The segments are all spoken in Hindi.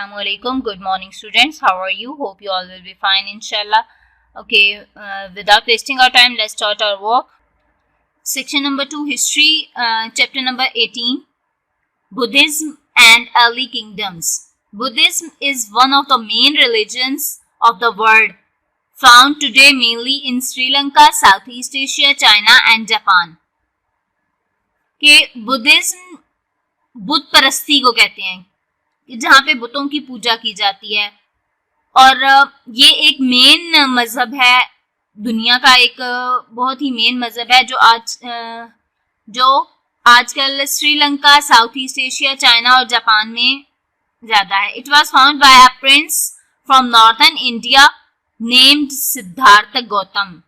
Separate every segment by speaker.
Speaker 1: Assalamualaikum. Good morning, students. How are you? Hope you all will be fine, inshallah. Okay, without wasting our time, let's start our work. Section number 2, History, chapter number 18, Buddhism and Early Kingdoms. Buddhism is one of the main religions of the world, found today mainly in Sri Lanka, Southeast Asia, China and Japan. के बुद्धिज्म बुद्ध परस्ती को कहते हैं, जहाँ पे बुतों की पूजा की जाती है, और ये एक मेन मजहब है, दुनिया का एक बहुत ही मेन मजहब है जो आजकल Sri Lanka, south east Asia, China और जापान में ज़्यादा है. It was found by a prince from northern India named Siddharth Gautam.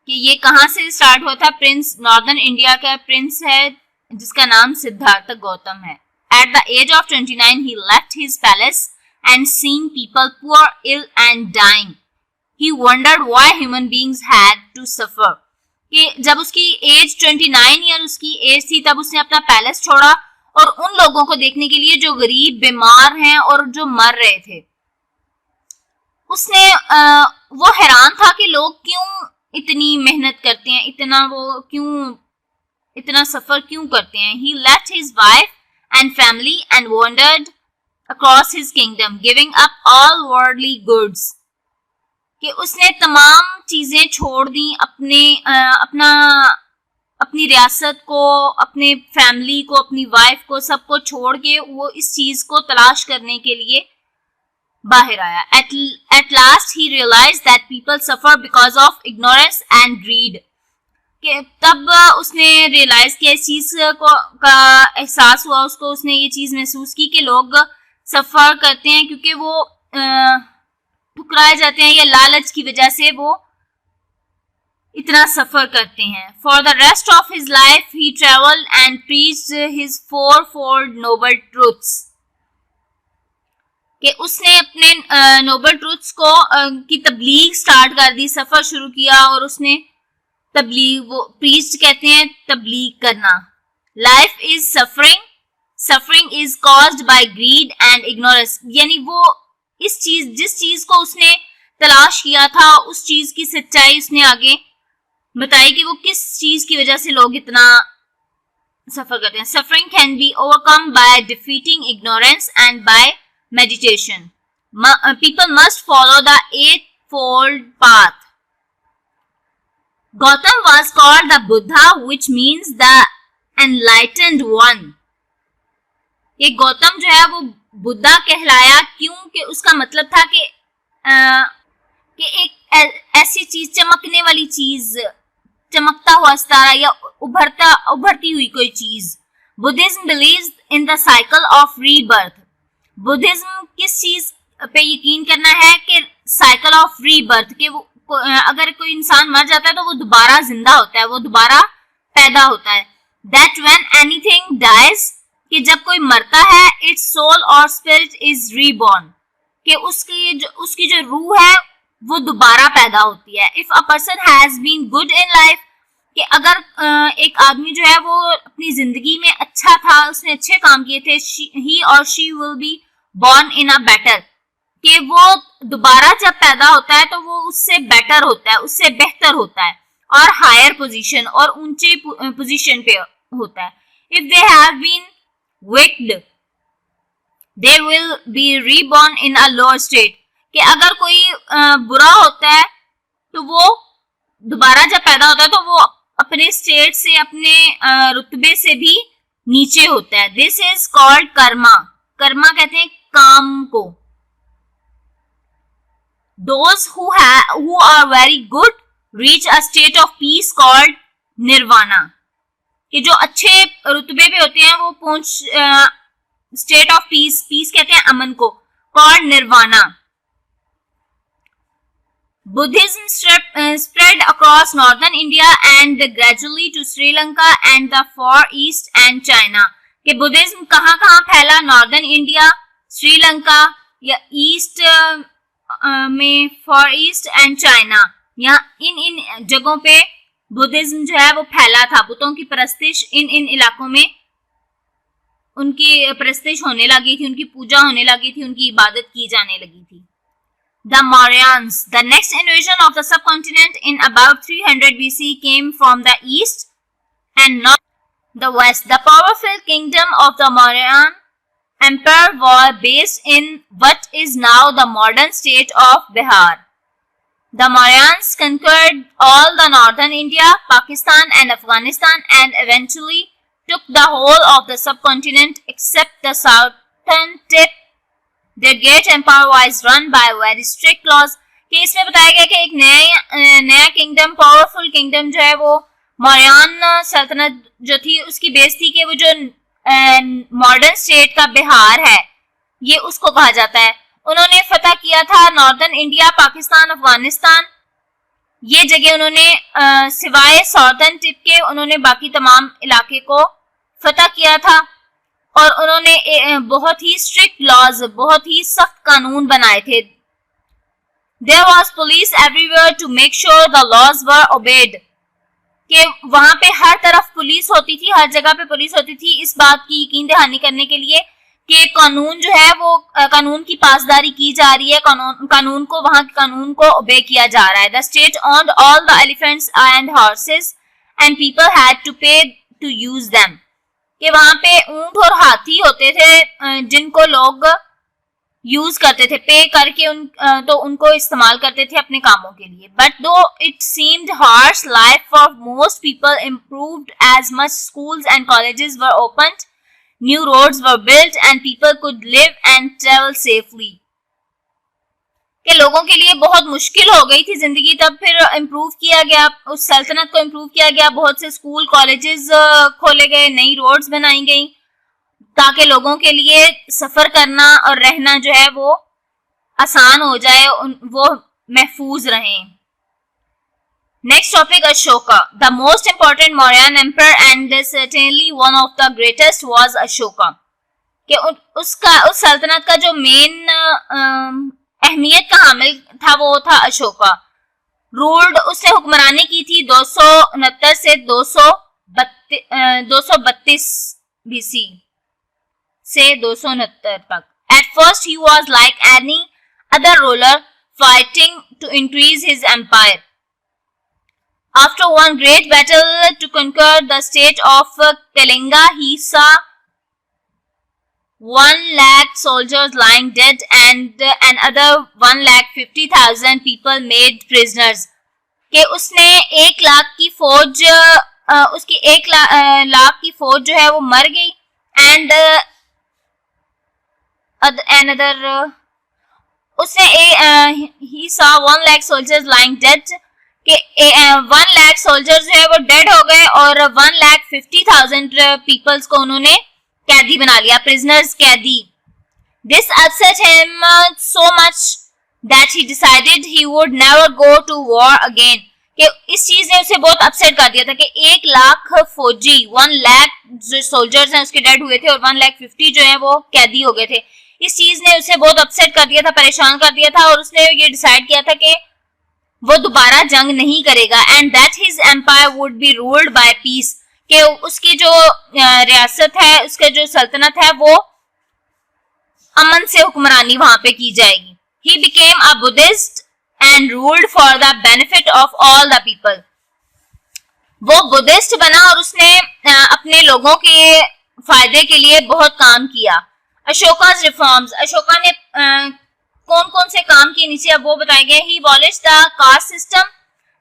Speaker 1: कि ये कहाँ से स्टार्ट हुआ था? प्रिंस, नॉर्दर्न इंडिया का प्रिंस है जिसका नाम सिद्धार्थ गौतम है. At the age of 29, he left his palace and seeing people poor, ill and dying, he wondered why human beings had to suffer. कि जब उसकी एज 29 ईयर उसकी एज थी, तब उसने अपना पैलेस छोड़ा और उन लोगों को देखने के लिए जो गरीब, बीमार हैं और जो मर रहे थे. उसने वो हैरान था कि लोग क्यों इतनी मेहनत करते हैं, इतना सफर क्यों करते हैं. He left his wife and family and wandered across his kingdom, giving up all worldly goods. कि उसने तमाम चीजें छोड़ दी, अपनी रियासत को, अपने फैमिली को, अपनी वाइफ को, सबको छोड़ के वो इस चीज को तलाश करने के लिए बाहर आया. At last he realized that people suffer because of ignorance and greed. कि तब उसने रियलाइज किया, इस चीज का एहसास हुआ उसको, उसने ये चीज महसूस की कि लोग सफर करते हैं क्योंकि वो ठुकराए जाते हैं या लालच की वजह से वो इतना सफर करते हैं. For the rest of his life he travelled and preached his fourfold noble truths. कि उसने अपने नोबल ट्रूथ्स को की तबलीग स्टार्ट कर दी, सफर शुरू किया और उसने तबलीग, वो प्रीस्ट कहते हैं तबलीग करना. Life is suffering, suffering is caused by grid and ignorance. यानी वो जिस चीज को उसने तलाश किया था, उस चीज की सच्चाई उसने आगे बताई कि वो किस चीज की वजह से लोग इतना सफर करते हैं. Suffering can be overcome by defeating ignorance and by meditation. People must follow the eightfold path. Gautam was called the Buddha, which means the enlightened one. ये गौतम जो है वो बुद्धा कहलाया क्योंकि उसका मतलब था कि एक ऐसी चीज, चमकने वाली चीज, चमकता हुआ सितारा या उभरती हुई कोई चीज. Buddhism believes in the cycle of rebirth. Buddhism किस चीज पे यकीन करना है? कि साइकिल ऑफ रीबर्थ, के वो अगर कोई इंसान मर जाता है तो वो दोबारा जिंदा होता है, वो दोबारा पैदा होता है. That when anything dies, कि जब कोई मरता है, its soul or spirit is reborn, कि उसकी जो रूह है वो दोबारा पैदा होती है. If a person has been good in life, कि अगर एक आदमी जो है वो अपनी जिंदगी में अच्छा था, उसने अच्छे काम किए थे, he or she will be born in a better, कि वो दोबारा जब पैदा होता है तो वो उससे बेटर होता है, उससे बेहतर होता है और हायर पोजीशन और ऊंचे पोजीशन पे होता है. If they have been wicked they will be reborn in a lower state, कि अगर कोई बुरा होता है तो वो दोबारा जब पैदा होता है तो वो अपने स्टेट से, अपने रुतबे से भी नीचे होता है. This is called Karma. Karma कहते हैं काम को. Those who are very good reach a state of peace called nirvana. कि जो अच्छे रुतबे पे होते हैं वो पहुंच स्टेट ऑफ पीस, पीस कहते हैं अमन को, called nirvana. Buddhism spread across northern India and gradually to Sri Lanka and the Far East and China. कि बुद्धिज्म कहाँ फैला? नॉर्दर्न इंडिया, श्रीलंका या ईस्ट में, फॉर ईस्ट एंड चाइना, यहाँ इन जगहों पे बुद्धिज्म जो है वो फैला था. बुतों की परस्तिश इन इलाकों में उनकी प्रेस्टिज होने लगी थी, उनकी पूजा होने लगी थी, उनकी इबादत की जाने लगी थी. The Mauryans, the next invasion of the subcontinent in about 300 BC, came from the east and not the west. The powerful kingdom of the Mauryan Empire was based in what is now the modern state of Bihar. The Mauryans conquered all the northern India, Pakistan and Afghanistan and eventually took the whole of the subcontinent except the southern tip. Their great empire was run by very strict laws. कि इसमें बताया गया कि एक नया किंगडम, पावरफुल किंगडम जो है वो मौर्यन सल्तनत जो थी उसकी बेस थी कि वो जो मॉडर्न स्टेट का बिहार है ये उसको कहा जाता है. उन्होंने फतह किया था नॉर्दर्न इंडिया, पाकिस्तान, अफगानिस्तान, ये जगह उन्होंने सिवाय साउथर्न टिप के उन्होंने बाकी तमाम इलाके को फतह किया था. और उन्होंने बहुत ही स्ट्रिक्ट लॉज, बहुत ही सख्त कानून बनाए थे. There was police everywhere to make sure the laws were obeyed. कि वहां पे हर तरफ पुलिस होती थी, हर जगह पे पुलिस होती थी इस बात की यकीन दहानी करने के लिए कि कानून जो है वो कानून की पासदारी की जा रही है, कानून को वहां के कानून को ओबे किया जा रहा है. The state owned all the elephants and horses and people had to pay to use them. कि वहां पे ऊंट और हाथी होते थे जिनको लोग यूज करते थे, पे करके तो उनको इस्तेमाल करते थे अपने कामों के लिए. But though it seemed harsh life for most people improved as much schools and colleges were opened, new roads were built and people could live and travel safely. कि लोगों के लिए बहुत मुश्किल हो गई थी जिंदगी, तब फिर इम्प्रूव किया गया, उस सल्तनत को इम्प्रूव किया गया, बहुत से स्कूल कॉलेजेस खोले गए, नई रोड्स बनाई गई ताकि लोगों के लिए सफर करना और रहना जो है वो आसान हो जाए, वो महफूज रहें. Next topic Ashoka. The most important Mauryan emperor and certainly one of the greatest was Ashoka. कि उस सल्तनत का जो मेन अहमियत का हामिल था वो था अशोका. रूल्ड, उसने हुक्मरानी की थी 269 से 232 BC से 269 तक. At first he was like any other ruler fighting to increase his empire. After one great battle to conquer the state of Kalinga, he saw 1,00,000 soldiers lying dead and another 1,50,000 people made prisoners. कि उसने 1,00,000 की फौज, उसकी 1,00,000 की फौज जो है वो मर गई and another उसने he saw 1,00,000 soldiers lying dead. कि 1,00,000 सोल्जर्स जो है वो डेड हो गए और 1,50,000 पीपल्स को उन्होंने कैदी बना लिया, प्रिजनर्स, कैदी. This upset him so much that he decided he would never go to war again. कि इस चीज ने उसे बहुत अपसेट कर दिया था कि 1,00,000 फौजी, 1,00,000 जो सोल्जर्स हैं उसके डेड हुए थे और 1,50,000 जो है वो कैदी हो गए थे. इस चीज ने उसे बहुत अपसेट कर दिया था, परेशान कर दिया था और उसने ये डिसाइड किया था कि वो दोबारा जंग नहीं करेगा. And that his empire would be ruled by peace. कि उसकी जो रियासत है, उसके जो सल्तनत है वो अमन से हुक्मरानी वहां पे की जाएगी. He became a Buddhist and ruled for the benefit of all the people. वो बुद्धिस्ट बना और उसने अपने लोगों के फायदे के लिए बहुत काम किया. अशोका's रिफॉर्म्स, अशोका ने कौन कौन से काम किए नीचे अब वो बताए गए. ही abolished the caste system.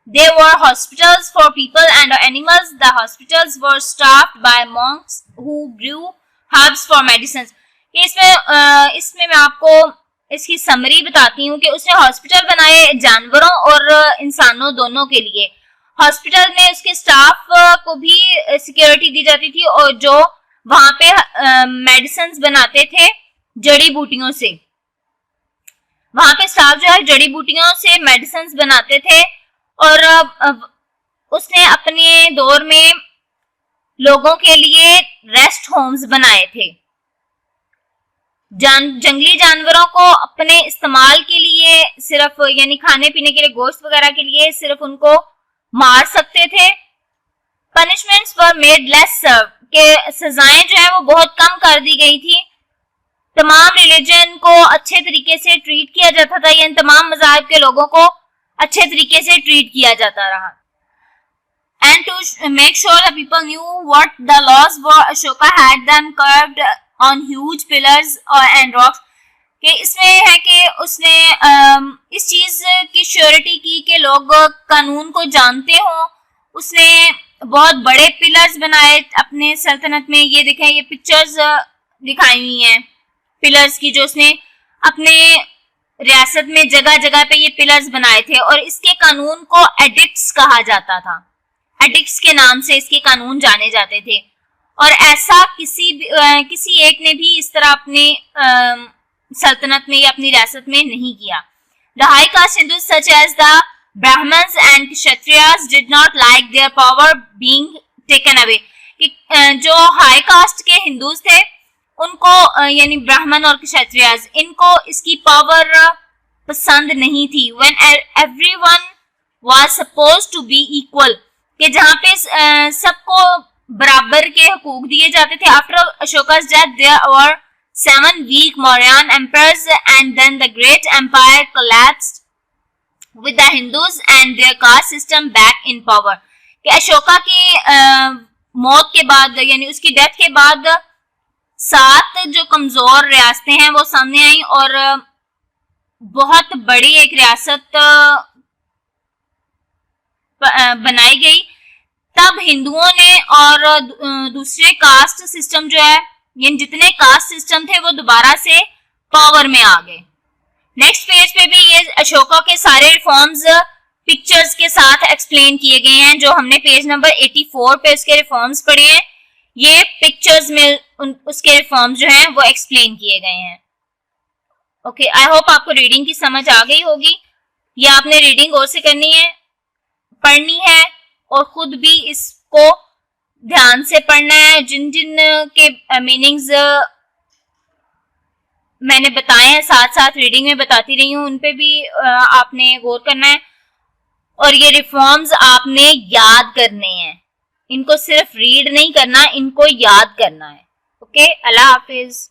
Speaker 1: There were hospitals for people and animals. The hospitals were staffed by monks who grew herbs for medicines. इसमें मैं आपको इसकी समरी बताती हूँ कि उसने हॉस्पिटल बनाए जानवरों और इंसानों दोनों के लिए. हॉस्पिटल में उसके स्टाफ को भी सिक्योरिटी दी जाती थी और जो वहां पे मेडिसिन बनाते थे जड़ी बूटियों से, वहां पे स्टाफ जो है जड़ी बूटियों से मेडिसिन बनाते थे. और उसने अपने दौर में लोगों के लिए रेस्ट होम्स बनाए थे. जंगली जानवरों को अपने इस्तेमाल के लिए सिर्फ, यानी खाने पीने के लिए, गोश्त वगैरह के लिए सिर्फ उनको मार सकते थे. पनिशमेंट्स वर मेड लेस सर्व. के सजाएं जो है वो बहुत कम कर दी गई थी। तमाम रिलीजन को अच्छे तरीके से ट्रीट किया जाता था, यानी तमाम मज़ाहिब के लोगों को अच्छे तरीके से ट्रीट किया जाता रहा। And to make sure the people knew what the laws were, Ashoka had them carved on huge pillars and rocks. कि इसमें है कि उसने इस चीज की श्योरिटी की कि लोग कानून को जानते हों। उसने बहुत बड़े पिलर्स बनाए अपने सल्तनत में। ये देखें, ये पिक्चर्स दिखाई हुई हैं पिलर्स की, जो उसने अपने रियासत में जगह जगह पे ये पिलर्स बनाए थे। और इसके कानून को एडिक्ट्स कहा जाता था, एडिक्ट्स के नाम से इसके कानून जाने जाते थे। और ऐसा किसी एक ने भी इस तरह अपने सल्तनत में या अपनी रियासत में नहीं किया। The high caste Hindus such as the Brahmins and Kshatriyas did not like their power being taken away. कि जो हाई कास्ट के हिंदूज थे उनको यानी ब्राह्मण और क्षत्रियस, इनको इसकी पावर पसंद नहीं थी। When everyone was supposed to be equal, कि जहाँ पे सबको बराबर के हकूक दिए जाते थे। After Ashoka's death there were 7 weak Mauryan emperors and then the great empire collapsed with the Hindus and their caste system back in power. कि अशोका की मौत के बाद यानी उसकी डेथ के बाद 7 जो कमजोर रियासतें हैं वो सामने आई और बहुत बड़ी एक रियासत बनाई गई। तब हिंदुओं ने और दूसरे कास्ट सिस्टम जो है, यानी जितने कास्ट सिस्टम थे वो दोबारा से पावर में आ गए। नेक्स्ट पेज पे भी ये अशोका के सारे रिफॉर्म्स पिक्चर्स के साथ एक्सप्लेन किए गए हैं। जो हमने पेज नंबर 84 पे उसके रिफॉर्म्स पढ़े हैं, ये पिक्चर्स में उसके रिफॉर्म्स जो हैं वो एक्सप्लेन किए गए हैं। ओके, आई होप आपको रीडिंग की समझ आ गई होगी। ये आपने रीडिंग और से करनी है, पढ़नी है और खुद भी इसको ध्यान से पढ़ना है। जिन जिन के मीनिंग्स मैंने बताए हैं साथ साथ रीडिंग में बताती रही हूँ, उन पे भी आपने गौर करना है। और ये रिफॉर्म्स आपने याद करने हैं, इनको सिर्फ रीड नहीं करना, इनको याद करना है। ओके, अल्लाह हाफिज।